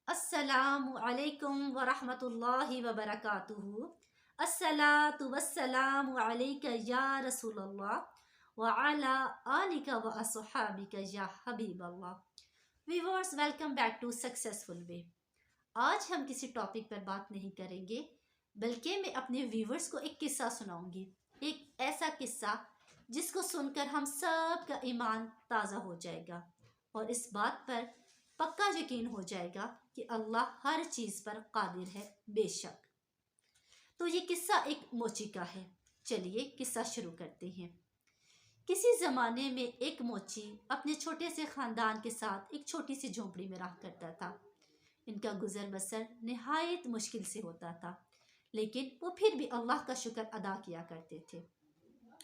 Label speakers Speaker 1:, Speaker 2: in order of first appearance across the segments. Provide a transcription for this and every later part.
Speaker 1: السلام علیکم ورحمۃ اللہ وبرکاتہ۔ الصلاۃ والسلام علیک یا رسول اللہ وعلی آلک واصحابک یا حبیب اللہ۔ Viewers, welcome back to successful way. آج ہم کسی ٹاپک پر بات نہیں کریں گے، بلکہ میں اپنے ویورز کو ایک قصہ سناؤں گی، ایک ایسا قصہ جس کو سن کر ہم سب کا ایمان تازہ ہو جائے گا اور اس بات پر پکا یقین ہو جائے گا کہ اللہ ہر چیز پر قادر ہے بے شک۔ تو یہ قصہ ایک موچی کا ہے۔ چلیے قصہ شروع کرتے ہیں۔ کسی زمانے میں ایک موچی اپنے چھوٹے سے خاندان کے ساتھ ایک چھوٹی سی جھونپڑی میں رہا کرتا تھا۔ ان کا گزر بسر نہایت مشکل سے ہوتا تھا، لیکن وہ پھر بھی اللہ کا شکر ادا کیا کرتے تھے۔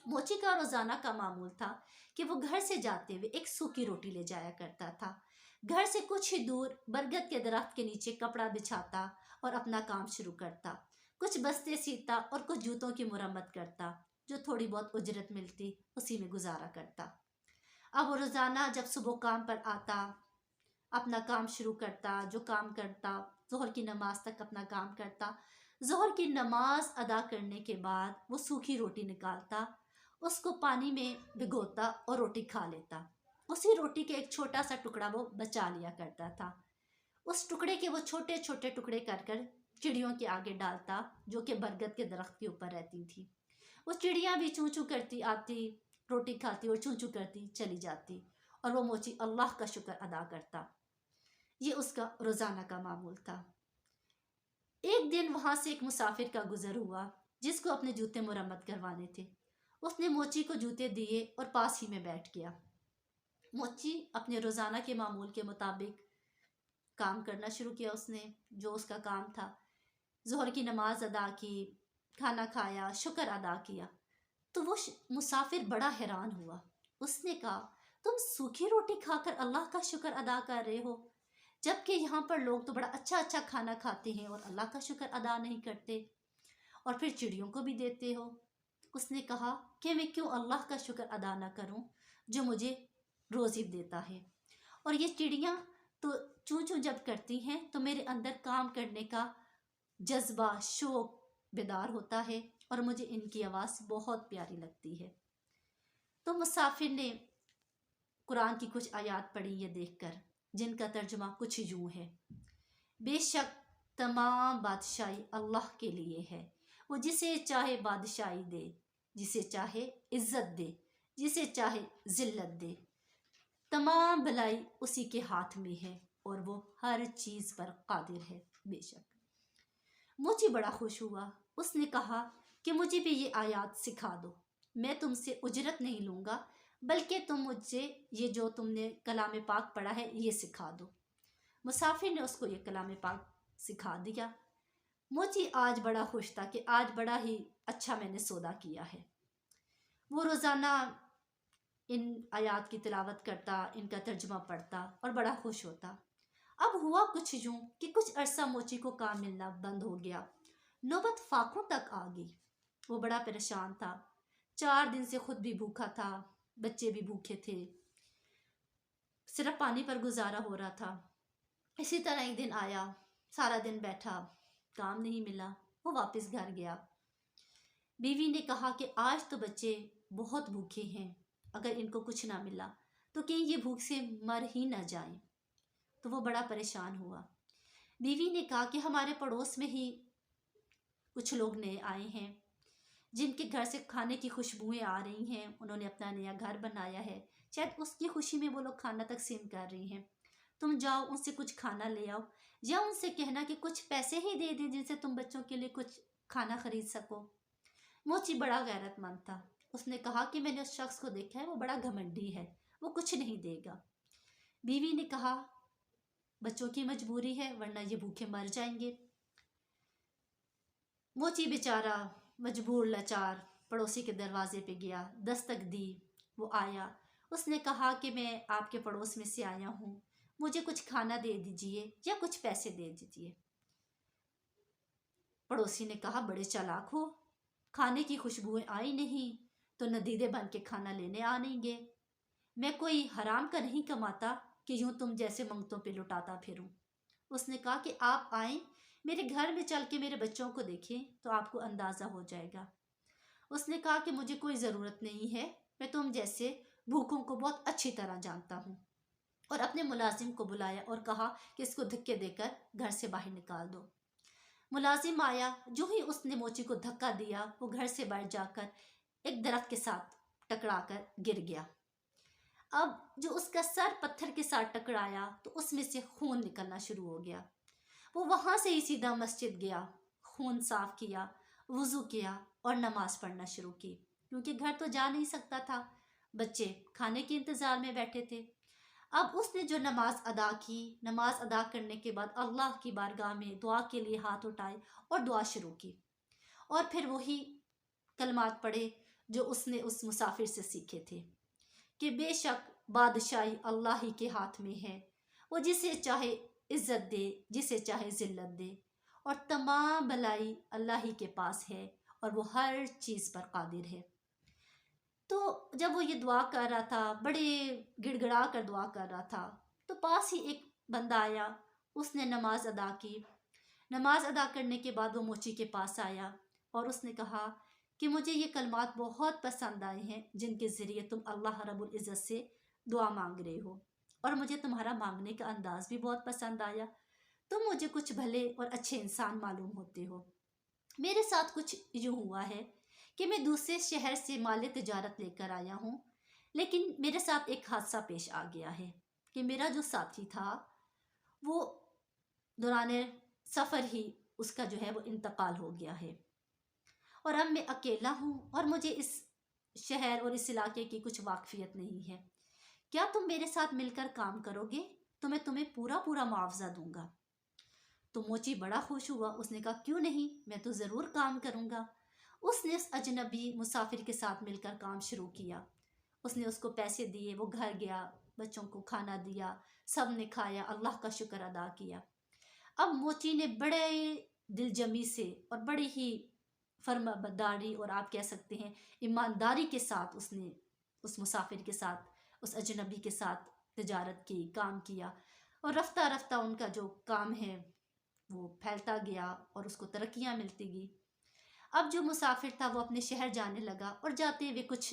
Speaker 1: موچی کا روزانہ کا معمول تھا کہ وہ گھر سے جاتے ہوئے ایک سوکھی روٹی لے جایا کرتا تھا۔ گھر سے کچھ ہی دور برگد کے درخت کے نیچے کپڑا بچھاتا اور اپنا کام شروع کرتا، کچھ بستے سیتا اور کچھ جوتوں کی مرمت کرتا، جو تھوڑی بہت اجرت ملتی اسی میں گزارا کرتا۔ اب وہ روزانہ جب صبح کام پر آتا، اپنا کام شروع کرتا، جو کام کرتا، ظہر کی نماز تک اپنا کام کرتا۔ ظہر کی نماز ادا کرنے کے بعد وہ سوکھی روٹی نکالتا، اس کو پانی میں بھگوتا اور روٹی کھا لیتا۔ اسی روٹی کے ایک چھوٹا سا ٹکڑا وہ بچا لیا کرتا تھا۔ اس ٹکڑے کے وہ چھوٹے چھوٹے ٹکڑے کر چڑیوں کے آگے ڈالتا، جو کہ برگد کے درخت کے اوپر رہتی تھی۔ وہ چڑیاں بھی چوں چوں کرتی آتی، روٹی کھاتی اور چوں چوں کرتی چلی جاتی، اور وہ موچی اللہ کا شکر ادا کرتا۔ یہ اس کا روزانہ کا معمول تھا۔ ایک دن وہاں سے ایک مسافر کا گزر ہوا جس کو اپنے جوتے مرمت کروانے تھے۔ اس نے موچی کو جوتے دیے اور پاس ہی میں بیٹھ گیا۔ موچی اپنے روزانہ کے معمول کے مطابق کام کرنا شروع کیا۔ اس نے جو اس کا کام تھا، ظہر کی نماز ادا کی، کھانا کھایا، شکر ادا کیا۔ تو وہ مسافر بڑا حیران ہوا۔ اس نے کہا، تم سوکھی روٹی کھا کر اللہ کا شکر ادا کر رہے ہو، جبکہ یہاں پر لوگ تو بڑا اچھا اچھا کھانا کھاتے ہیں اور اللہ کا شکر ادا نہیں کرتے، اور پھر چڑیوں کو بھی دیتے ہو۔ اس نے کہا کہ میں کیوں اللہ کا شکر ادا نہ کروں جو مجھے روزی دیتا ہے، اور یہ چڑیاں تو چوں چوں جب کرتی ہیں تو میرے اندر کام کرنے کا جذبہ، شوق بیدار ہوتا ہے، اور مجھے ان کی آواز بہت پیاری لگتی ہے۔ تو مسافر نے قرآن کی کچھ آیات پڑھی یہ دیکھ کر، جن کا ترجمہ کچھ یوں ہے: بے شک تمام بادشاہی اللہ کے لیے ہے، وہ جسے چاہے بادشاہی دے، جسے چاہے عزت دے، جسے چاہے ذلت دے، تمام بھلائی اسی کے ہاتھ میں ہے اور وہ ہر چیز پر قادر ہے بے شک۔ موچی بڑا خوش ہوا۔ اس نے کہا کہ مجھے بھی یہ آیات سکھا دو، میں تم سے اجرت نہیں لوں گا، بلکہ تم مجھے یہ جو تم نے کلام پاک پڑھا ہے یہ سکھا دو۔ مسافر نے اس کو یہ کلام پاک سکھا دیا۔ موچی آج بڑا خوش تھا کہ آج بڑا ہی اچھا میں نے سودا کیا ہے۔ وہ روزانہ ان آیات کی تلاوت کرتا، ان کا ترجمہ پڑھتا اور بڑا خوش ہوتا۔ اب ہوا کچھ یوں کہ کچھ عرصہ موچی کو کام ملنا بند ہو گیا، نوبت فاقوں تک آ گئی۔ وہ بڑا پریشان تھا، 4 دن سے خود بھی بھوکا تھا، بچے بھی بھوکے تھے، صرف پانی پر گزارا ہو رہا تھا۔ اسی طرح ایک دن آیا، سارا دن بیٹھا، کام نہیں ملا، وہ واپس گھر گیا۔ بیوی نے کہا کہ آج تو بچے بہت بھوکے ہیں، اگر ان کو کچھ نہ ملا تو کہیں یہ بھوک سے مر ہی نہ جائیں۔ تو وہ بڑا پریشان ہوا۔ بیوی نے کہا کہ ہمارے پڑوس میں ہی کچھ لوگ نئے آئے ہیں، جن کے گھر سے کھانے کی خوشبوئیں آ رہی ہیں، انہوں نے اپنا نیا گھر بنایا ہے، شاید اس کی خوشی میں وہ لوگ کھانا تقسیم کر رہی ہیں، تم جاؤ ان سے کچھ کھانا لے آؤ، یا ان سے کہنا کہ کچھ پیسے ہی دے دیں جن سے تم بچوں کے لیے کچھ کھانا خرید سکو۔ موچی بڑا غیرت مند تھا۔ اس نے کہا کہ میں نے اس شخص کو دیکھا ہے، وہ بڑا گھمنڈی ہے، وہ کچھ نہیں دے گا۔ بیوی نے کہا بچوں کی مجبوری ہے ورنہ یہ بھوکے مر جائیں گے۔ موچی بیچارہ مجبور لاچار پڑوسی کے دروازے پہ گیا، دستک دی، وہ آیا۔ اس نے کہا کہ میں آپ کے پڑوس میں سے آیا ہوں، مجھے کچھ کھانا دے دیجئے یا کچھ پیسے دے دیجئے۔ پڑوسی نے کہا بڑے چالاک ہو، کھانے کی خوشبوئیں آئی نہیں تو ندیدے بن کے کھانا لینے آنیں گے، میں کوئی حرام کا نہیں کماتا کہ یوں تم جیسے منگتوں پہ لٹاتا پھروں۔ اس نے کہا کہ آپ آئیں میرے گھر میں چل کے میرے بچوں کو دیکھیں تو آپ کو اندازہ ہو جائے گا۔ اس نے کہا کہ مجھے کوئی ضرورت نہیں ہے، میں تم جیسے بھوکوں کو بہت اچھی طرح جانتا ہوں، اور اپنے ملازم کو بلایا اور کہا کہ اس کو دھکے دے کر گھر سے باہر نکال دو۔ ملازم آیا، جو ہی اس نے موچی کو دھکا دیا وہ گھر سے باہر جا کر ایک درخت کے ساتھ ٹکرا کر گر گیا۔ اب جو اس کا سر پتھر کے ساتھ ٹکرایا تو اس میں سے خون نکلنا شروع ہو گیا۔ وہ وہاں سے ہی سیدھا مسجد گیا، خون صاف کیا، وضو کیا اور نماز پڑھنا شروع کی، کیونکہ گھر تو جا نہیں سکتا تھا، بچے کھانے کے انتظار میں بیٹھے تھے۔ اب اس نے جو نماز ادا کی، نماز ادا کرنے کے بعد اللہ کی بارگاہ میں دعا کے لیے ہاتھ اٹھائے اور دعا شروع کی، اور پھر وہی کلمات پڑھے جو اس نے اس مسافر سے سیکھے تھے کہ بے شک بادشاہی اللہ ہی کے ہاتھ میں ہے، وہ جسے چاہے عزت دے، جسے چاہے ذلت دے، اور تمام بھلائی اللہ ہی کے پاس ہے اور وہ ہر چیز پر قادر ہے۔ تو جب وہ یہ دعا کر رہا تھا، بڑے گڑ گڑا کر دعا کر رہا تھا، تو پاس ہی ایک بندہ آیا، اس نے نماز ادا کی۔ نماز ادا کرنے کے بعد وہ موچی کے پاس آیا اور اس نے کہا کہ مجھے یہ کلمات بہت پسند آئے ہیں جن کے ذریعے تم اللہ رب العزت سے دعا مانگ رہے ہو، اور مجھے تمہارا مانگنے کا انداز بھی بہت پسند آیا، تم مجھے کچھ بھلے اور اچھے انسان معلوم ہوتے ہو۔ میرے ساتھ کچھ یوں ہوا ہے کہ میں دوسرے شہر سے مال تجارت لے کر آیا ہوں، لیکن میرے ساتھ ایک حادثہ پیش آ گیا ہے کہ میرا جو ساتھی تھا وہ دوران سفر ہی اس کا جو ہے وہ انتقال ہو گیا ہے، اور اب میں اکیلا ہوں اور مجھے اس شہر اور اس علاقے کی کچھ واقفیت نہیں ہے، کیا تم میرے ساتھ مل کر کام کرو گے تو میں تمہیں پورا معاوضہ دوں گا۔ تو موچی بڑا خوش ہوا، اس نے کہا کیوں نہیں، میں تو ضرور کام کروں گا۔ اس نے اس اجنبی مسافر کے ساتھ مل کر کام شروع کیا، اس نے اس کو پیسے دیے، وہ گھر گیا، بچوں کو کھانا دیا، سب نے کھایا، اللہ کا شکر ادا کیا۔ اب موچی نے بڑے دل جمی سے اور بڑی ہی فرما برداری اور آپ کہہ سکتے ہیں ایمانداری کے ساتھ اس نے اس مسافر کے ساتھ، اس اجنبی کے ساتھ تجارت کی، کام کیا، اور رفتہ رفتہ ان کا جو کام ہے وہ پھیلتا گیا اور اس کو ترقیاں ملتی گئی۔ اب جو مسافر تھا وہ اپنے شہر جانے لگا اور جاتے ہوئے کچھ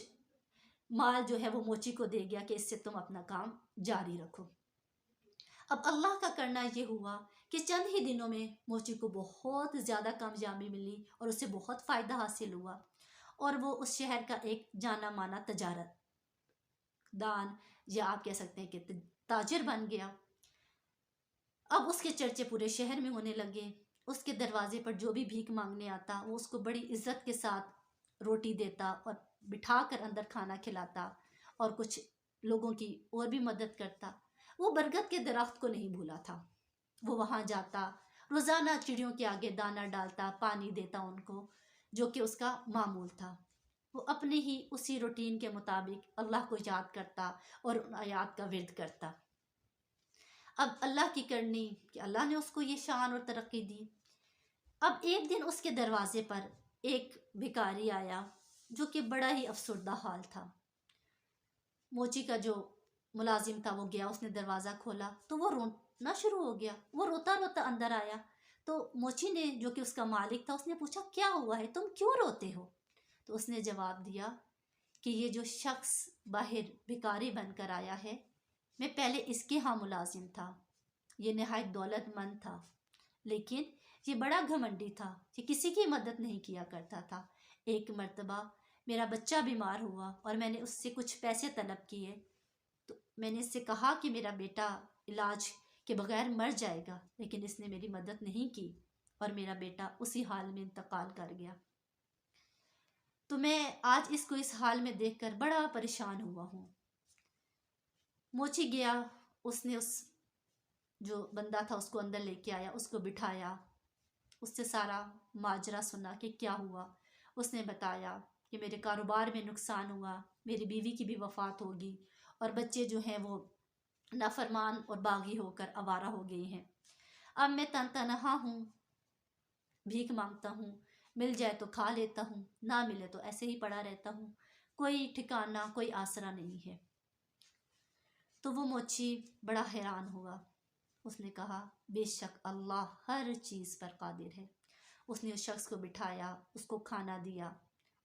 Speaker 1: مال جو ہے وہ موچی کو دے گیا کہ اس سے تم اپنا کام جاری رکھو۔ اب اللہ کا کرنا یہ ہوا کہ چند ہی دنوں میں موچی کو بہت زیادہ کامیابی ملی اور اسے بہت فائدہ حاصل ہوا، اور وہ اس شہر کا ایک جانا مانا تجارت دان، یا آپ کہہ سکتے ہیں کہ تاجر بن گیا۔ اب اس کے چرچے پورے شہر میں ہونے لگے، اس کے دروازے پر جو بھی بھیک مانگنے آتا وہ اس کو بڑی عزت کے ساتھ روٹی دیتا اور بٹھا کر اندر کھانا کھلاتا، اور کچھ لوگوں کی اور بھی مدد کرتا۔ وہ برگد کے درخت کو نہیں بھولا تھا، وہ وہاں جاتا، روزانہ چڑیوں کے آگے دانہ ڈالتا، پانی دیتا ان کو، جو کہ اس کا معمول تھا۔ وہ اپنے ہی اسی روٹین کے مطابق اللہ کو یاد کرتا اور ان آیات کا ورد کرتا۔ اب اللہ کی کرنی کہ اللہ نے اس کو یہ شان اور ترقی دی۔ اب ایک دن اس کے دروازے پر ایک بھکاری آیا جو کہ بڑا ہی افسردہ حال تھا۔ موچی کا جو ملازم تھا وہ گیا، اس نے دروازہ کھولا تو وہ رونا شروع ہو گیا، وہ روتا روتا اندر آیا۔ تو موچی نے جو کہ اس کا مالک تھا اس نے پوچھا کیا ہوا ہے، تم کیوں روتے ہو؟ تو اس نے جواب دیا کہ یہ جو شخص باہر بھکاری بن کر آیا ہے، میں پہلے اس کے ہاں ملازم تھا، یہ نہایت دولت مند تھا، لیکن یہ بڑا گھمنڈی تھا، یہ کسی کی مدد نہیں کیا کرتا تھا۔ ایک مرتبہ میرا بچہ بیمار ہوا اور میں نے اس سے کچھ پیسے طلب کیے، تو میں نے اس سے کہا کہ میرا بیٹا علاج کے بغیر مر جائے گا، لیکن اس نے میری مدد نہیں کی اور میرا بیٹا اسی حال میں انتقال کر گیا۔ تو میں آج اس کو اس حال میں دیکھ کر بڑا پریشان ہوا ہوں۔ موچی گیا، اس نے اس جو بندہ تھا اس کو اندر لے کے آیا، اس کو بٹھایا، اس سے سارا ماجرا سنا کہ کیا ہوا۔ اس نے بتایا کہ میرے کاروبار میں نقصان ہوا، میری بیوی کی بھی وفات ہوگی، اور بچے جو ہیں وہ نافرمان اور باغی ہو کر آوارہ ہو گئے ہیں۔ اب میں تنہا ہوں، بھیک مانگتا ہوں، مل جائے تو کھا لیتا ہوں، نہ ملے تو ایسے ہی پڑا رہتا ہوں، کوئی ٹھکانہ، کوئی آسرا نہیں ہے۔ تو وہ موچی بڑا حیران ہوا، اس نے کہا بے شک اللہ ہر چیز پر قادر ہے۔ اس نے اس شخص کو بٹھایا، اس کو کھانا دیا،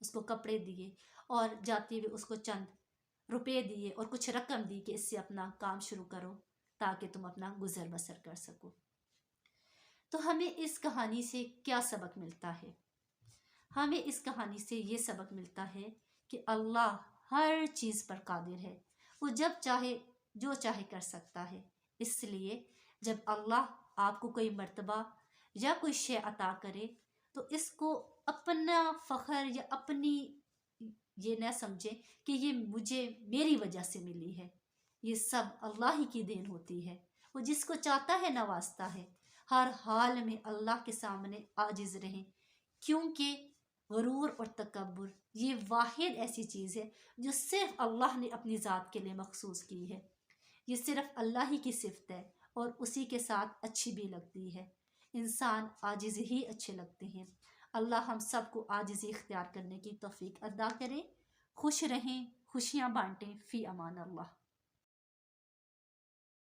Speaker 1: اس کو کپڑے دیے، اور جاتے ہوئے اس کو چند روپے دیے اور کچھ رقم دی کہ اس سے اپنا کام شروع کرو تاکہ تم اپنا گزر بسر کر سکو۔ تو ہمیں اس کہانی سے کیا سبق ملتا ہے؟ ہمیں اس کہانی سے یہ سبق ملتا ہے کہ اللہ ہر چیز پر قادر ہے، وہ جب چاہے جو چاہے کر سکتا ہے۔ اس لیے جب اللہ آپ کو کوئی مرتبہ یا کوئی شے عطا کرے تو اس کو اپنا فخر یا اپنی یہ نہ سمجھے کہ یہ مجھے میری وجہ سے ملی ہے، یہ سب اللہ ہی کی دین ہوتی ہے، وہ جس کو چاہتا ہے نوازتا ہے۔ ہر حال میں اللہ کے سامنے عاجز رہیں، کیونکہ غرور اور تکبر یہ واحد ایسی چیز ہے جو صرف اللہ نے اپنی ذات کے لیے مخصوص کی ہے، یہ صرف اللہ ہی کی صفت ہے اور اسی کے ساتھ اچھی بھی لگتی ہے۔ انسان عاجز ہی اچھے لگتے ہیں۔ اللہ ہم سب کو عاجزی اختیار کرنے کی توفیق عطا کرے۔ خوش رہیں، خوشیاں بانٹیں، فی امان اللہ۔